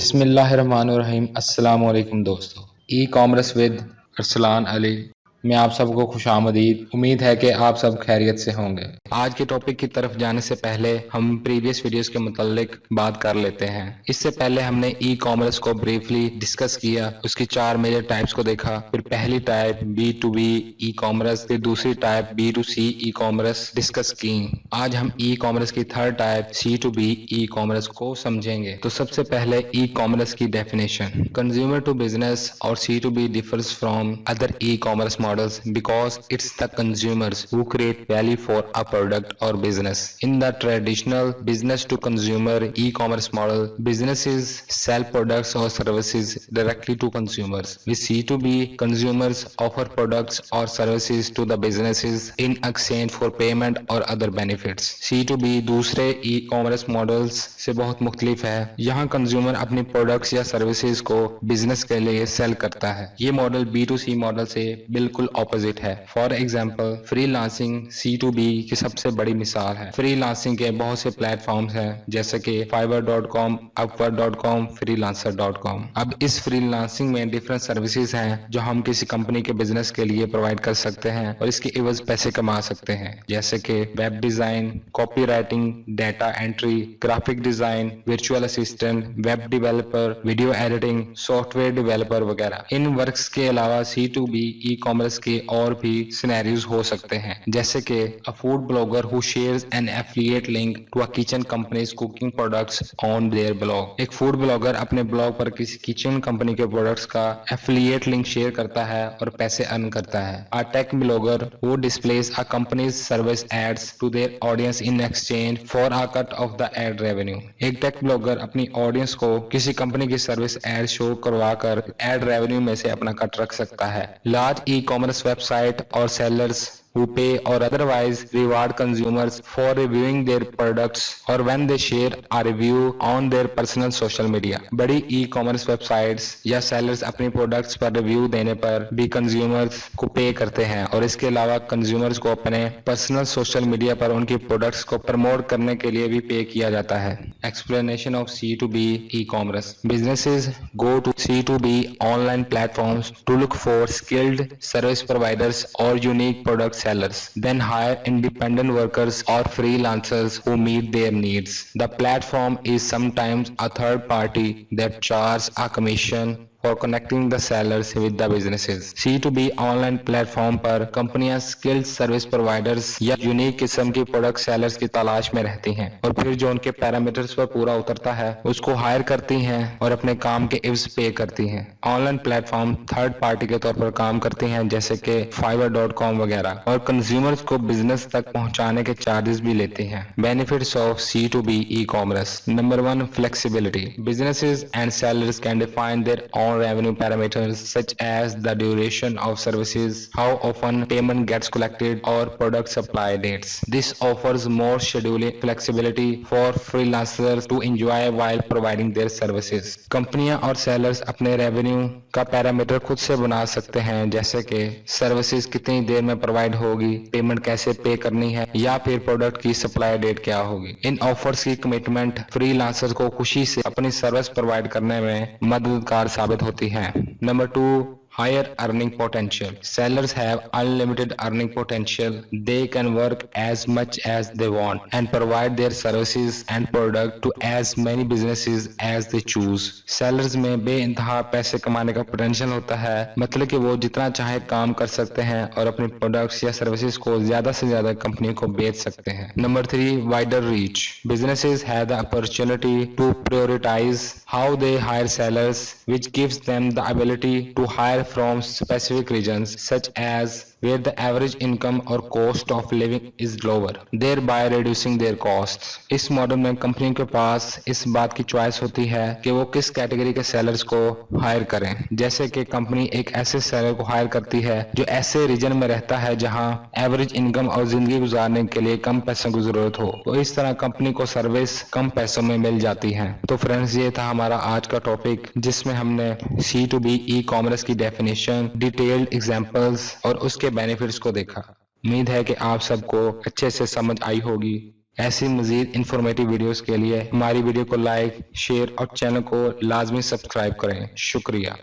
बिस्मिल्लाहिर्रहमानिर्रहीम। अस्सलाम वालेकुम दोस्तों, e commerce with Arsalan Ali में आप सबको खुशामदीद। उम्मीद है कि आप सब खैरियत से होंगे। आज के टॉपिक की तरफ जाने से पहले हम प्रीवियस वीडियोस के मुतालिक बात कर लेते हैं। इससे पहले हमने ई कॉमर्स को ब्रीफली डिस्कस किया, उसकी 4 मेजर टाइप्स को देखा। फिर पहली टाइप B2B ई कॉमर्स, फिर दूसरी type B2C e commerce discuss की। आज हम ई कॉमर्स की third type C2B e commerce को समझेंगे। तो सबसे पहले ई कॉमर्स की डेफिनेशन। कंज्यूमर टू बिजनेस और C2B differs from other e commerce models because it's the consumers who create value for a product or business. In the traditional business to consumer e-commerce model, businesses sell products or services directly to consumers. With C2B, consumers offer products or services to the businesses in exchange for payment or other benefits. C2B दूसरे e-commerce models से बहुत मुख्तलिफ है। यहाँ consumer अपनी products या services को business के लिए सेल करता है। ये मॉडल B2C मॉडल से बिल्कुल ऑपोजिट है। फॉर एग्जाम्पल, फ्रीलांसिंग C2B की सबसे बड़ी मिसाल है। फ्रीलांसिंग के बहुत से प्लेटफॉर्म्स हैं जैसे कि fiverr.com, upwork.com, freelancer.com। अब इस फ्रीलांसिंग में डिफरेंट सर्विसेज हैं जो हम किसी कंपनी के बिजनेस के लिए प्रोवाइड कर सकते हैं और इसके एवज पैसे कमा सकते हैं, जैसे कि web design, copy writing, data entry, graphic design, virtual assistant, web developer, video editing, software developer वगैरह। इन वर्क्स के अलावा C2B ई कॉमर्स के और भी सिनेरियोज हो सकते हैं, जैसे कि a food blogger who shares an affiliate link to a kitchen company's cooking products on their blog. एक फूड ब्लॉगर अपने ब्लॉग पर किसी किचन कंपनी के प्रोडक्ट्स का एफिलिएट लिंक शेयर करता है और पैसे अर्न करता है। A tech blogger who displays a company's service ads to their audience in exchange for a cut of the ad revenue. एक टेक ब्लॉगर अपनी ऑडियंस को किसी कंपनी की सर्विस एड शो करवा कर एड रेवेन्यू में से अपना कट रख सकता है। Large e-commerce website or sellers who pay or otherwise reward consumers for reviewing their products or when they share a review on their personal social media। बड़ी e-commerce websites या sellers अपनी products पर review देने पर भी consumers को पे करते हैं और इसके अलावा कंज्यूमर्स को अपने पर्सनल सोशल मीडिया पर उनकी प्रोडक्ट्स को प्रमोट करने के लिए भी पे किया जाता है। Explanation of C2B e-commerce. Businesses go to C2B online platforms to look for skilled service providers or unique product sellers, then hire independent workers or freelancers who meet their needs. The platform is sometimes a third party that charges a commission for connecting the sellers with the businesses। C2B online platform पर कंपनियां skilled service providers या unique किस्म की product sellers की तलाश में रहती हैं और फिर जो उनके पैरामीटर्स पर पूरा उतरता है उसको हायर करती हैं और अपने काम के इव्स पे करती हैं। ऑनलाइन प्लेटफॉर्म थर्ड पार्टी के तौर पर काम करती हैं जैसे कि fiverr.com वगैरह और कंज्यूमर्स को बिजनेस तक पहुंचाने के चार्जेस भी लेती हैं। Benefits of C2B e-commerce. Number 1, flexibility. Businesses and sellers can define their own revenue parameters such as the duration of services, how often payment gets collected, or product supply dates. This offers more scheduling flexibility for freelancers to enjoy while providing their services. कंपनियां और sellers अपने revenue का parameter खुद से बना सकते हैं, जैसे कि सर्विसेज कितनी देर में प्रोवाइड होगी, पेमेंट कैसे पे करनी है या फिर प्रोडक्ट की सप्लाई डेट क्या होगी। इन ऑफर्स की कमिटमेंट फ्रीलांसर्स को खुशी से अपनी सर्विस प्रोवाइड करने में मददगार साबित होती है। Number 2, higher earning potential. Sellers have unlimited earning potential. They can work as much as they want and provide their services and product to as many businesses as they choose. Sellers में बेइंतहा पैसे कमाने का potential होता है, मतलब कि वो जितना चाहे काम कर सकते हैं और अपने प्रोडक्ट्स या सर्विसेज को ज्यादा से ज्यादा कंपनी को बेच सकते हैं। Number 3, wider reach. Businesses have the opportunity to prioritize how they hire sellers, which gives them the ability to hire from specific regions such as where the average income or cost of living is lower, thereby reducing their costs। इस model में company के पास इस बात की choice होती है कि वो किस कैटेगरी के सेलर्स को हायर करें, जैसे कि कंपनी एक ऐसे सेलर को हायर करती है जो ऐसे रीजन में रहता है जहां एवरेज इनकम और जिंदगी गुजारने के लिए कम पैसों की जरूरत हो, तो इस तरह कंपनी को सर्विस कम पैसों में मिल जाती है। तो फ्रेंड्स, ये था हमारा आज का टॉपिक जिसमें हमने C2B ई कॉमर्स की डेफिनेशन, डिटेल्ड एग्जांपल्स और उसके बेनिफिट्स को देखा। उम्मीद है कि आप सबको अच्छे से समझ आई होगी। ऐसी मजीद इंफॉर्मेटिव वीडियोस के लिए हमारी वीडियो को लाइक, शेयर और चैनल को लाजमी सब्सक्राइब करें। शुक्रिया।